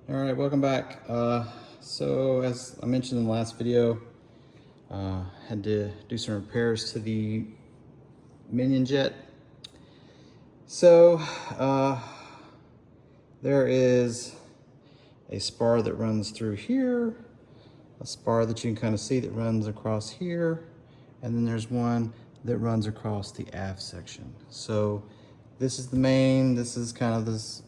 All right, welcome back. So as I mentioned in the last video, had to do some repairs to the minion jet. So there is a spar that runs through here, a spar that you can kind of see that runs across here, and then there's one that runs across the aft section. So this is the main, this is kind of this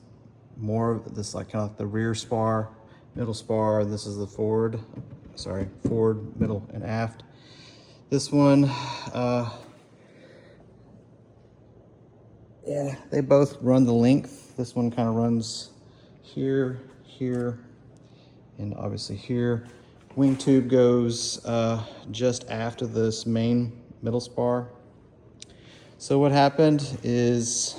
more of this, like kind of like the rear spar, middle spar. This is the forward, middle, and aft. This one, yeah, they both run the length. This one kind of runs here, here, and obviously here. Wing tube goes just after this main middle spar. So what happened is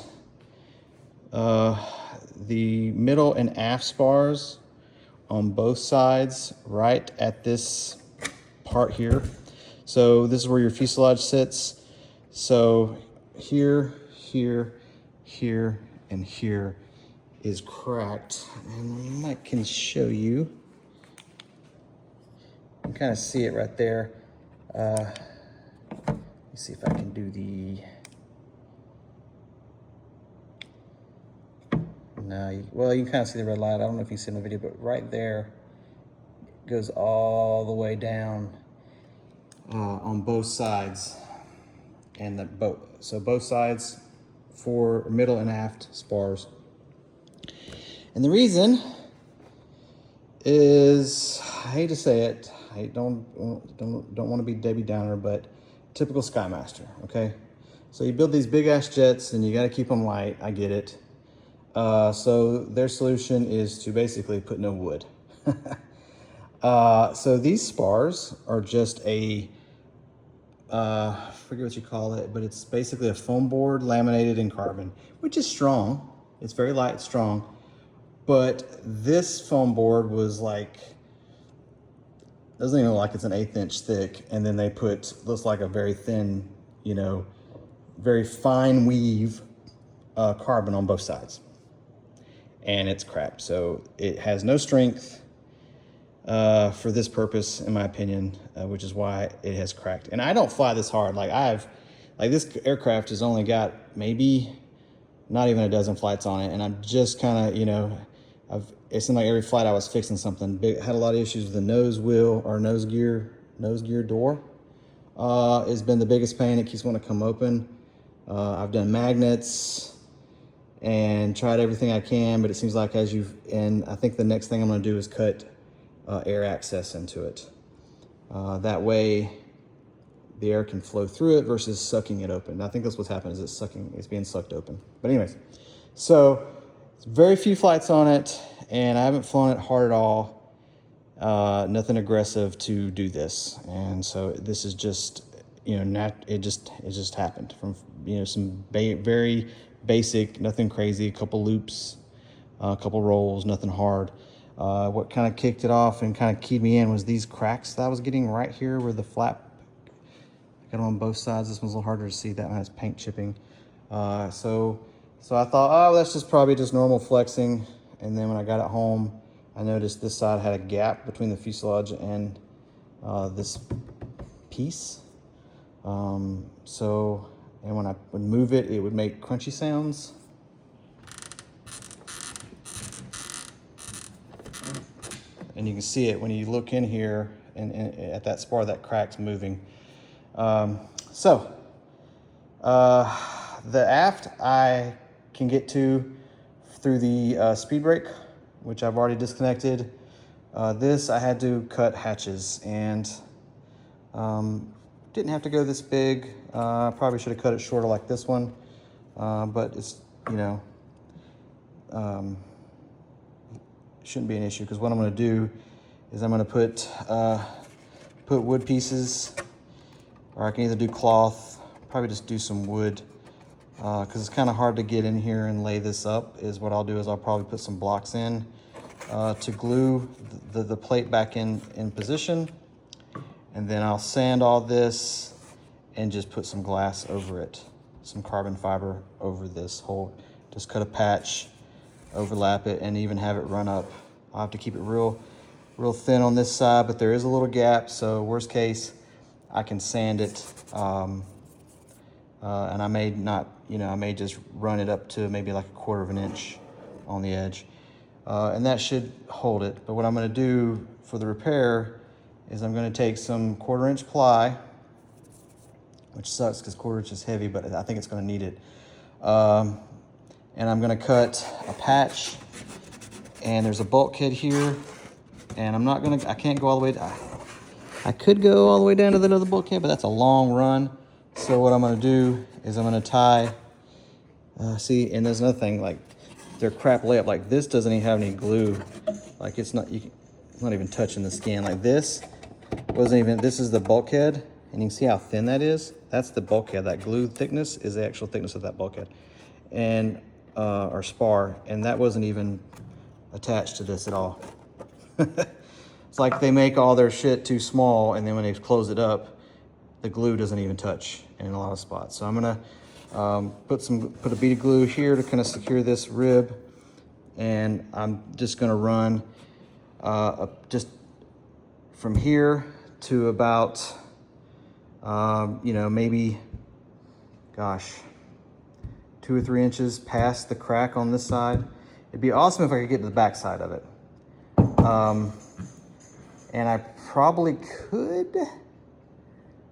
the middle and aft spars on both sides, right at this part here. So this is where your fuselage sits. So here, here, here, and here is cracked. And I can show you. You can kind of see it right there. Let me see if I can do the... No, well, you can kind of see the red light. I don't know if you can see in the video, but right there it goes all the way down on both sides, and so both sides for middle and aft spars. And the reason is, I hate to say it, I don't want to be Debbie Downer, but typical Skymaster. Okay, so you build these big ass jets and you got to keep them light. I get it. So their solution is to basically put no wood. So these spars are just a, I forget what you call it, but it's basically a foam board laminated in carbon, which is strong. It's very light, strong. But this foam board was like, doesn't even look like it's an 1/8 inch thick. And then they put, looks like a very thin, you know, very fine weave carbon on both sides. And it's crap. So it has no strength for this purpose, in my opinion, which is why it has cracked. And I don't fly this hard. Like this aircraft has only got maybe not even a dozen flights on it. And I'm just kind of, you know, it seemed like every flight I was fixing something. Had a lot of issues with the nose wheel or nose gear door. It's been the biggest pain. It keeps wanting to come open. I've done magnets and tried everything I can, but it seems like and I think the next thing I'm gonna do is cut air access into it. That way the air can flow through it versus sucking it open. I think that's what's happening, is it's being sucked open. But anyways, so very few flights on it, and I haven't flown it hard at all. Nothing aggressive to do this. And so this is just, you know, it just happened from, you know, some very basic, nothing crazy, a couple loops, a couple rolls, nothing hard. What kind of kicked it off and kind of keyed me in was these cracks that I was getting right here where the flap, I got them on both sides. This one's a little harder to see. That one has paint chipping. So I thought, oh, that's just probably just normal flexing. And then when I got it home, I noticed this side had a gap between the fuselage and this piece. And when I would move it, it would make crunchy sounds. And you can see it when you look in here and at that spar, that crack's moving. The aft I can get to through the speed brake, which I've already disconnected. This I had to cut hatches, and didn't have to go this big. Probably should have cut it shorter like this one, but it's, you know, shouldn't be an issue, because what I'm going to do is I'm going to put wood pieces, or I can either do cloth, probably just do some wood, because it's kind of hard to get in here and lay this up. Is what I'll do is I'll probably put some blocks in to glue the plate back in position, and then I'll sand all this and just put some glass over it, some carbon fiber over this whole, just cut a patch, overlap it, and even have it run up I'll have to keep it real thin on this side, but there is a little gap, so worst case, I can sand it. And I may not, I may just run it up to maybe like a 1/4 of an inch on the edge. And that should hold it. But what I'm gonna do for the repair is I'm gonna take some 1/4 inch ply, which sucks because 1/4 inch is heavy, but I think it's gonna need it. And I'm gonna cut a patch, and there's a bulkhead here, and I can't go all the way, I could go all the way down to the other bulkhead, but that's a long run. So what I'm gonna do is I'm gonna tie, see, and there's another thing, like their crap layup, like this doesn't even have any glue. Like it's not even touching the skin. Like this this is the bulkhead, and you can see how thin that is. That's the bulkhead. That glue thickness is the actual thickness of that bulkhead, and or spar, and that wasn't even attached to this at all. It's like they make all their shit too small, and then when they close it up, the glue doesn't even touch in a lot of spots. So I'm gonna put a bead of glue here to kind of secure this rib, and I'm just gonna run just from here to about maybe, gosh, 2 or 3 inches past the crack on this side. It'd be awesome if I could get to the back side of it. And I probably could.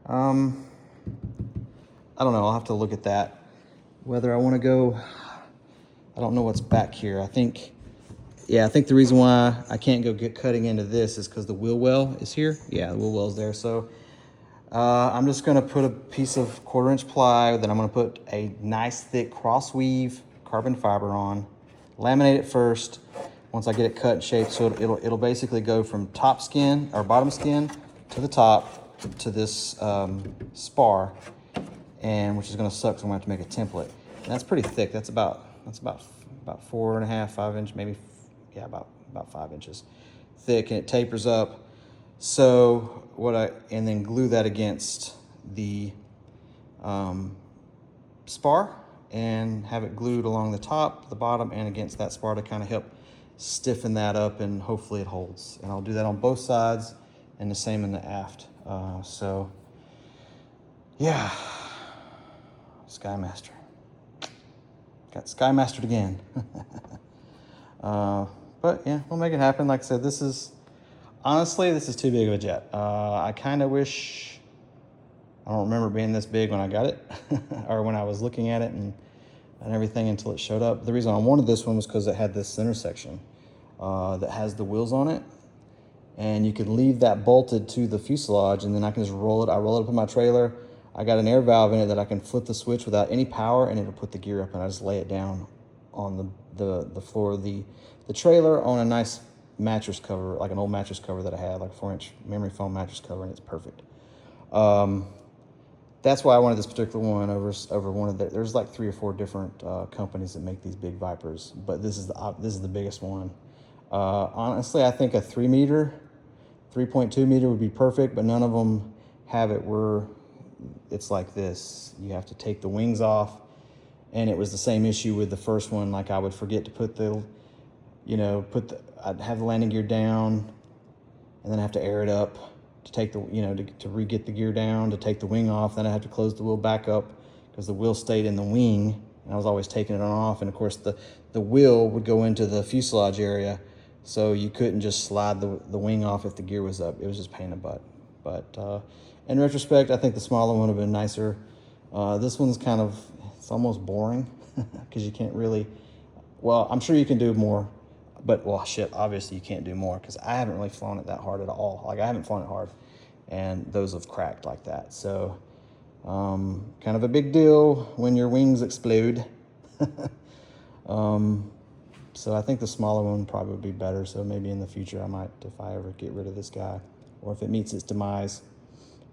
I don't know, I'll have to look at that. Whether I wanna go, I don't know what's back here. I think the reason why I can't go get cutting into this is because the wheel well is here. Yeah, the wheel well's there. So I'm just gonna put a piece of 1/4 inch ply, then I'm gonna put a nice thick cross weave carbon fiber on, laminate it first once I get it cut and shaped, so it'll basically go from top skin or bottom skin to the top to this spar, and which is gonna suck, so I'm gonna have to make a template. And that's pretty thick. That's about 4.5, 5 inch, maybe, yeah, about 5 inches thick, and it tapers up. So and then glue that against the spar and have it glued along the top, the bottom, and against that spar to kind of help stiffen that up, and hopefully it holds. And I'll do that on both sides, and the same in the aft. So yeah, Skymaster. Got Skymastered again. But yeah, we'll make it happen. Like I said, honestly, this is too big of a jet. I kind of wish, I don't remember being this big when I got it, or when I was looking at it and everything until it showed up. The reason I wanted this one was because it had this center section that has the wheels on it, and you could leave that bolted to the fuselage, and then I can just roll it. I roll it up in my trailer. I got an air valve in it that I can flip the switch without any power, and it'll put the gear up, and I just lay it down on the floor of the trailer on a nice mattress cover, like an old mattress cover that I had, like a 4-inch memory foam mattress cover, and it's perfect. That's why I wanted this particular one over one of there's like 3 or 4 different companies that make these big Vipers, but this is the biggest one. Honestly, I think a 3.2 meter would be perfect, but none of them have it where it's like this. You have to take the wings off, and it was the same issue with the first one. Like I would forget to put I'd have the landing gear down, and then I have to air it up to take the, to re-get the gear down, to take the wing off. Then I have to close the wheel back up because the wheel stayed in the wing, and I was always taking it on off. And of course the wheel would go into the fuselage area, so you couldn't just slide the wing off if the gear was up. It was just a pain in the butt. But in retrospect, I think the smaller one would have been nicer. This one's it's almost boring because you can't really, well, I'm sure you can do more, but well, shit, obviously you can't do more because I haven't really flown it that hard at all. Like I haven't flown it hard, and those have cracked like that. So kind of a big deal when your wings explode. So I think the smaller one would probably be better. So maybe in the future I might, if I ever get rid of this guy, or if it meets its demise.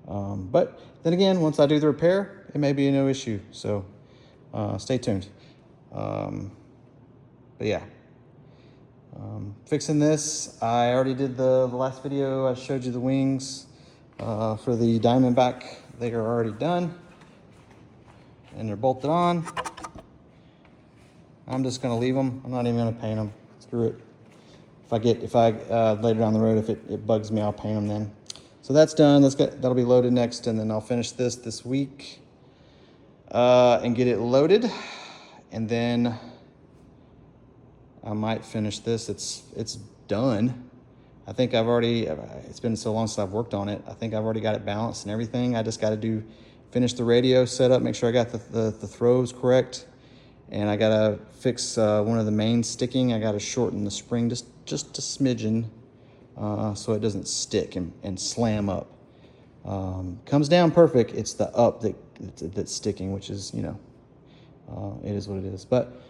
But then again, once I do the repair, it may be no issue. So stay tuned. But yeah, fixing this. I already did the last video. I showed you the wings for the Diamondback. They are already done, and they're bolted on. I'm just gonna leave them. I'm not even gonna paint them. Screw it. if I later down the road, if it bugs me, I'll paint them then. So that's done. That'll be loaded next, and then I'll finish this week and get it loaded, and then I might finish this. It's done. I think I've already. It's been so long since I've worked on it. I think I've already got it balanced and everything. I just got to finish the radio setup, make sure I got the throws correct, and I gotta fix one of the mains sticking. I gotta shorten the spring just a smidgen so it doesn't stick and slam up. Comes down perfect. It's the up that's sticking, which is, you know, it is what it is. But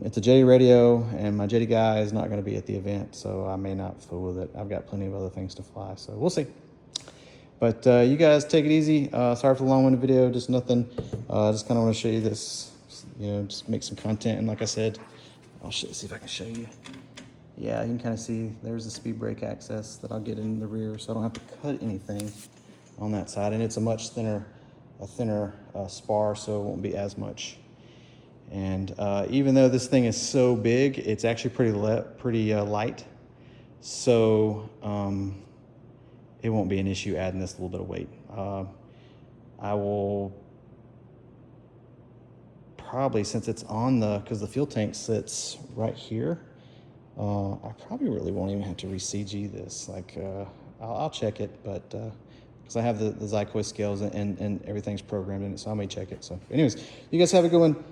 it's a Jetty radio, and my Jetty guy is not going to be at the event, so I may not fool with it. I've got plenty of other things to fly, so we'll see. But you guys take it easy. Sorry for the long-winded video. Just nothing. Just kind of want to show you this. You know, just make some content. And like I said, I'll see if I can show you. Yeah, you can kind of see there's the speed brake access that I'll get in the rear, so I don't have to cut anything on that side. And it's a much thinner spar, so it won't be as much. And even though this thing is so big, it's actually pretty light. So it won't be an issue adding this little bit of weight. I will probably, since it's on because the fuel tank sits right here, I probably really won't even have to re-CG this. Like, I'll check it, but because I have the Zycoy scales and everything's programmed in it, so I may check it. So anyways, you guys have a good one.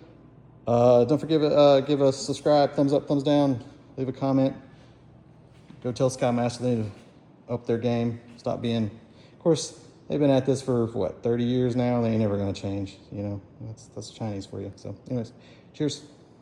Don't forget give us a subscribe, thumbs up, thumbs down, leave a comment. Go tell Skymaster they need to up their game, stop being, of course, they've been at this for what, 30 years now. They ain't never gonna change, you know. That's Chinese for you. So anyways, cheers.